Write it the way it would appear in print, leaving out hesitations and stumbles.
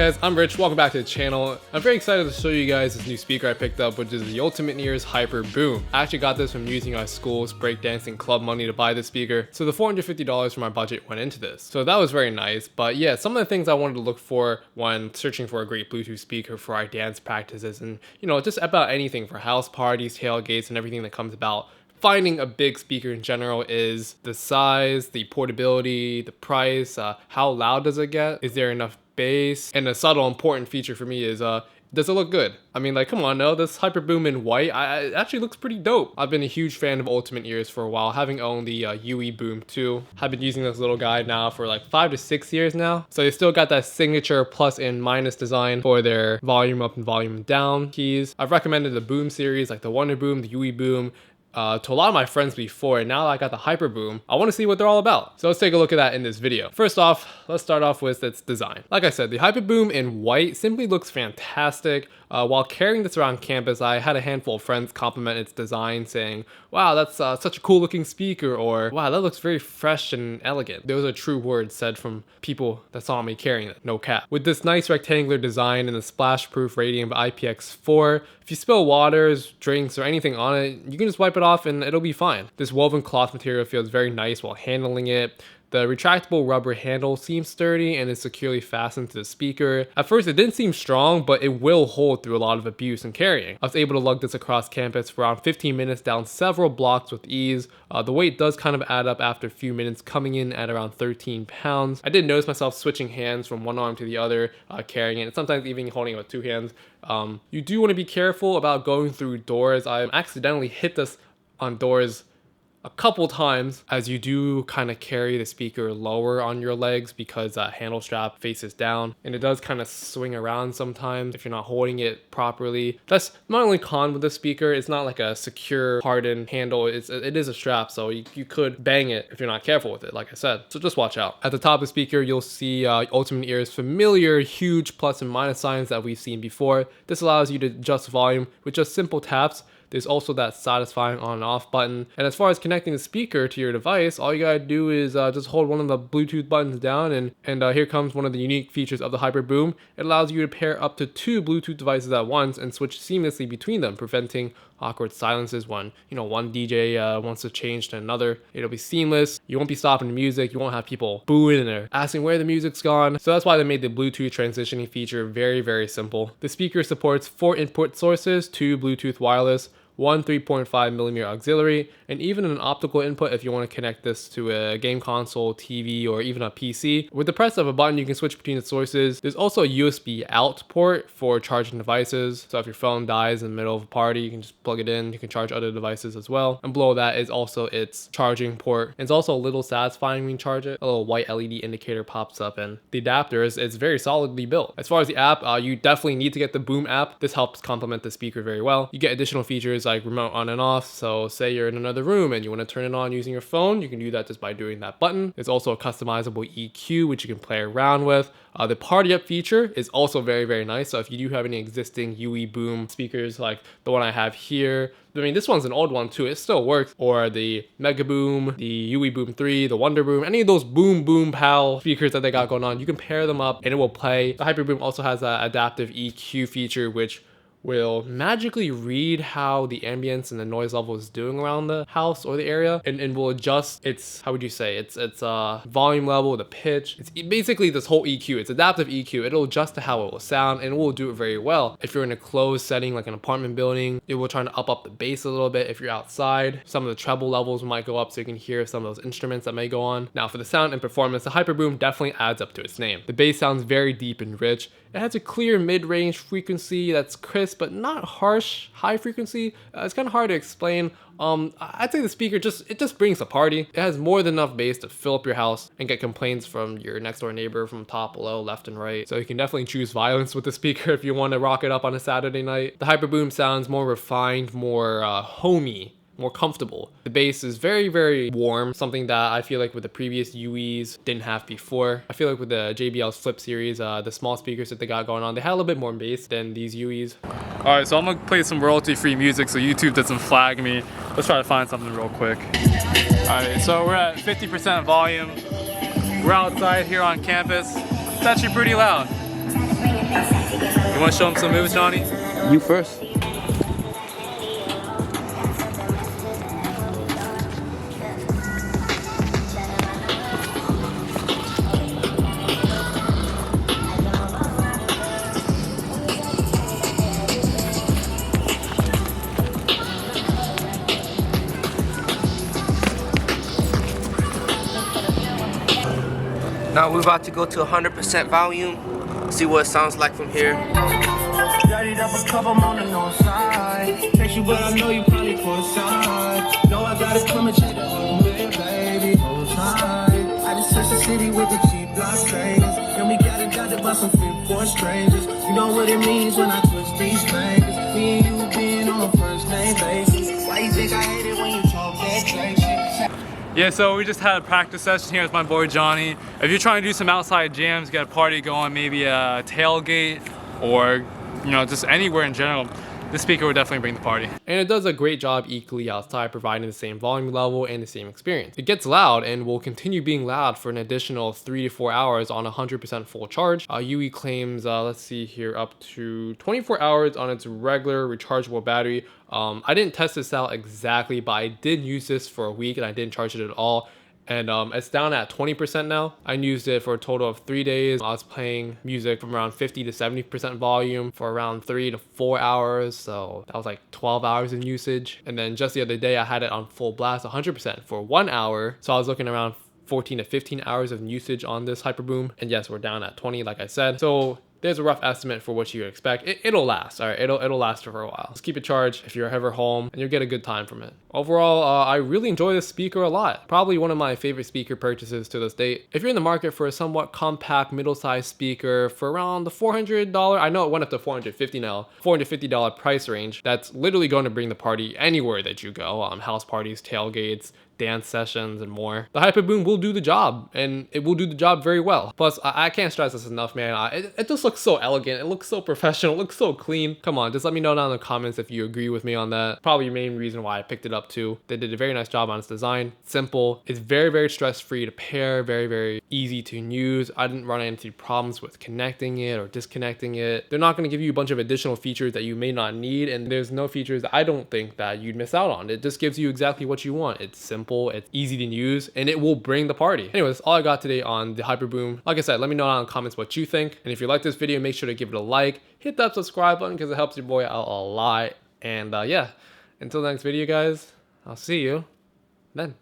guys, I'm Rich, welcome back to the channel. I'm very excited to show you guys this new speaker I picked up, which is the Ultimate Neewer's HyperBoom. I actually got this from using our school's breakdancing club money to buy this speaker, so the $450 from my budget went into this. So that was very nice, but yeah, some of the things I wanted to look for when searching for a great Bluetooth speaker for our dance practices and, you know, just about anything for house parties, tailgates, and everything that comes about. Finding a big speaker in general is the size, the portability, the price, how loud does it get, is there enough bass, and a subtle important feature for me is does it look good? I mean, like, come on, no, this HyperBoom in white, it actually looks pretty dope. I've been a huge fan of Ultimate Ears for a while, having owned the UE Boom 2. I've been using this little guy now for like 5 to 6 years now. So they still got that signature plus and minus design for their volume up and volume down keys. I've recommended the Boom series, like the Wonder Boom, the UE Boom, to a lot of my friends before, and now that I got the HyperBoom, I want to see what they're all about. So let's take a look at that in this video. First off, let's start off with its design. Like I said, the HyperBoom in white simply looks fantastic. While carrying this around campus, I had a handful of friends compliment its design, saying, wow, that's such a cool looking speaker, or wow, that looks very fresh and elegant. Those are true words said from people that saw me carrying it, no cap. With this nice rectangular design and the splash-proof rating of IPX4, if you spill waters, drinks, or anything on it, you can just wipe it off and it'll be fine. This woven cloth material feels very nice while handling it. The retractable rubber handle seems sturdy and is securely fastened to the speaker. At first it didn't seem strong, but it will hold through a lot of abuse and carrying. I was able to lug this across campus for around 15 minutes down several blocks with ease. The weight does kind of add up after a few minutes, coming in at around 13 pounds. I did notice myself switching hands from one arm to the other, carrying it, and sometimes even holding it with two hands. You do want to be careful about going through doors. I accidentally hit this on doors a couple times, as you do kind of carry the speaker lower on your legs because that handle strap faces down, and it does kind of swing around sometimes if you're not holding it properly. That's my only con with the speaker. It's not like a secure hardened handle. It is a strap, so you could bang it if you're not careful with it, like I said, so just watch out. At the top of the speaker you'll see Ultimate Ear's familiar huge plus and minus signs that we've seen before. This allows you to adjust volume with just simple taps. There's also that satisfying on and off button. And as far as connecting the speaker to your device, all you gotta do is just hold one of the Bluetooth buttons down, and here comes one of the unique features of the HyperBoom. It allows you to pair up to 2 Bluetooth devices at once and switch seamlessly between them, preventing awkward silences when, you know, one DJ wants to change to another. It'll be seamless. You won't be stopping the music. You won't have people booing and asking where the music's gone. So that's why they made the Bluetooth transitioning feature very, very simple. The speaker supports 4 input sources, 2 Bluetooth wireless, 1 3.5mm auxiliary, and even an optical input if you want to connect this to a game console, TV, or even a PC. With the press of a button, you can switch between the sources. There's also a USB out port for charging devices. So if your phone dies in the middle of a party, you can just plug it in. You can charge other devices as well. And below that is also its charging port. It's also a little satisfying when you charge it. A little white LED indicator pops up, and the adapter is very solidly built. As far as the app, you definitely need to get the Boom app. This helps complement the speaker very well. You get additional features like remote on and off. So say you're in another room and you want to turn it on using your phone, you can do that just by doing that button. There's also a customizable EQ which you can play around with. The party up feature is also very, very nice. So if you do have any existing UE Boom speakers like the one I have here, I mean, this one's an old one too, it still works, or the Mega Boom, the UE Boom 3, the Wonder Boom, any of those Boom Boom Pal speakers that they got going on, you can pair them up and it will play. The HyperBoom also has an adaptive EQ feature which will magically read how the ambience and the noise level is doing around the house or the area, and will adjust its, how would you say, its volume level, the pitch. It's basically this whole EQ. It's adaptive EQ. It'll adjust to how it will sound, and it will do it very well. If you're in a closed setting like an apartment building, it will try to up the bass a little bit. If you're outside, some of the treble levels might go up so you can hear some of those instruments that may go on. Now for the sound and performance, the HyperBoom definitely adds up to its name. The bass sounds very deep and rich. It has a clear mid-range frequency that's crisp but not harsh high frequency. It's kind of hard to explain. I'd say the speaker just brings a party. It has more than enough bass to fill up your house and get complaints from your next door neighbor from top, below, left, and right. So you can definitely choose violence with the speaker if you want to rock it up on a Saturday night. The HyperBoom sounds more refined, more homey, more comfortable. The bass is very, very warm, something that I feel like with the previous UEs didn't have before. I feel like with the JBL's Flip series, the small speakers that they got going on, they had a little bit more bass than these UEs. All right, so I'm gonna play some royalty-free music so YouTube doesn't flag me. Let's try to find something real quick. All right, so we're at 50% volume. We're outside here on campus. It's actually pretty loud. You want to show them some moves, Johnny? You first. Now we're about to go to 100% volume. See what it sounds like from here. Daddied up a couple on the north side. Text you, but I know you probably coincide. No, I gotta come and check out, baby. Hold tight. I just touched the city with the cheap block strangers. And we got it got to bust some fit for strangers. You know what it means when I twist these fingers. Me and you being on a first name basis. Why you think I hate it when you talk that Drake shit? Yeah, so we just had a practice session here with my boy Johnny. If you're trying to do some outside jams, get a party going, maybe a tailgate, or you know, just anywhere in general, this speaker will definitely bring the party. And it does a great job equally outside, providing the same volume level and the same experience. It gets loud and will continue being loud for an additional 3 to 4 hours on 100% full charge. UE claims, let's see here, up to 24 hours on its regular rechargeable battery. I didn't test this out exactly, but I did use this for a week and I didn't charge it at all. And it's down at 20% now. I used it for a total of 3 days. I was playing music from around 50 to 70% volume for around 3 to 4 hours. So that was like 12 hours in usage. And then just the other day, I had it on full blast 100% for 1 hour. So I was looking around 14 to 15 hours of usage on this HyperBoom. And yes, we're down at 20, like I said. So there's a rough estimate for what you expect. It'll last, all right? It'll last for a while. Just keep it charged if you're ever home, and you'll get a good time from it. Overall, I really enjoy this speaker a lot. Probably one of my favorite speaker purchases to this date. If you're in the market for a somewhat compact, middle-sized speaker for around the $400, I know it went up to $450 now, $450 price range, that's literally going to bring the party anywhere that you go. House parties, tailgates, dance sessions, and more. The HyperBoom will do the job, and it will do the job very well. Plus, I can't stress this enough, man. It just looks so elegant. It looks so professional. It looks so clean. Come on, just let me know down in the comments if you agree with me on that. Probably the main reason why I picked it up too. They did a very nice job on its design. Simple. It's very, very stress-free to pair. Very, very easy to use. I didn't run into problems with connecting it or disconnecting it. They're not going to give you a bunch of additional features that you may not need, and there's no features that I don't think that you'd miss out on. It just gives you exactly what you want. It's simple. It's easy to use, and it will bring the party. Anyways, all I got today on the HyperBoom. Like I said, let me know down in the comments what you think. And if you like this video, make sure to give it a like. Hit that subscribe button because it helps your boy out a lot. And yeah, until the next video, guys, I'll see you then.